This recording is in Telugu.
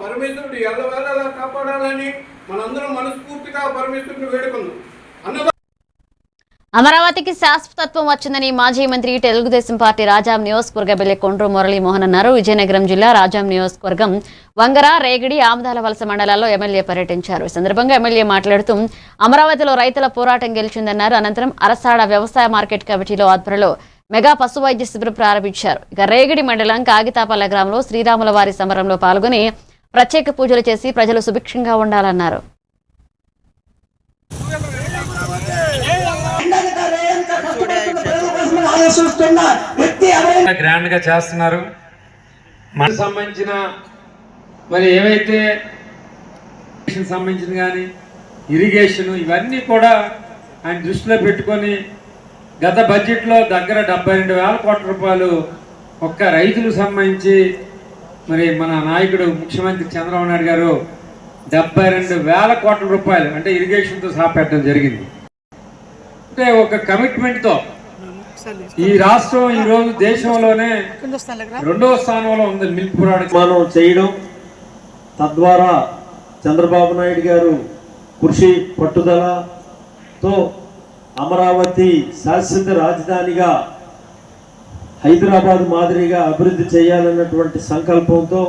పరమేశ్వరుడు ఎల్లవేళలా కాపాడాలని మనందరం మనస్ఫూర్తిగా పరమేశ్వరుని వేడుకుందాం. అమరావతికి శాశ్వతత్వం వచ్చిందని మాజీ మంత్రి తెలుగుదేశం పార్టీ రాజాం నియోజకవర్గ ఎమ్మెల్యే కొండ్రు మురళీమోహన్ అన్నారు. విజయనగరం జిల్లా రాజాం నియోజకవర్గం వంగర, రేగిడి, ఆమదాల వలస మండలాల్లో ఎమ్మెల్యే పర్యటించారు. ఈ సందర్భంగా ఎమ్మెల్యే మాట్లాడుతూ అమరావతిలో రైతుల పోరాటం గెలిచిందన్నారు. అనంతరం అరసాడ వ్యవసాయ మార్కెట్ కమిటీలో ఆధ్వర్యంలో మెగా పశు వైద్య శిబిరం ప్రారంభించారు. ఇక రేగిడి మండలం కాగితాపల్ల గ్రామంలో శ్రీరాముల వారి సమరంలో పాల్గొని ప్రత్యేక పూజలు చేసి ప్రజలు సుభిక్షంగా ఉండాలన్నారు. గ్రాండ్ గా చేస్తున్నారు. మనకు సంబంధించిన మరి ఏవైతే సంబంధించిన కానీ ఇరిగేషన్ ఇవన్నీ కూడా ఆయన దృష్టిలో పెట్టుకొని గత బడ్జెట్లో దగ్గర 72,000 కోట్ల రూపాయలు ఒక్క రైతులకు సంబంధించి మరి మన నాయకుడు ముఖ్యమంత్రి చంద్రబాబు నాయుడు గారు 72,000 కోట్ల రూపాయలు అంటే ఇరిగేషన్తో సహా పెట్టడం జరిగింది. అంటే ఒక కమిట్మెంట్తో ఈ రాష్ట్రం ఈరోజు దేశంలోనే 2వ స్థానంలో ఉంది మిల్క్ ప్రొడక్షన్ చేయడం. తద్వారా చంద్రబాబు నాయుడు గారు కృషి పట్టుదలతో అమరావతి శాశ్వత రాజధానిగా హైదరాబాద్ మాదిరిగా అభివృద్ధి చేయాలన్నటువంటి సంకల్పంతో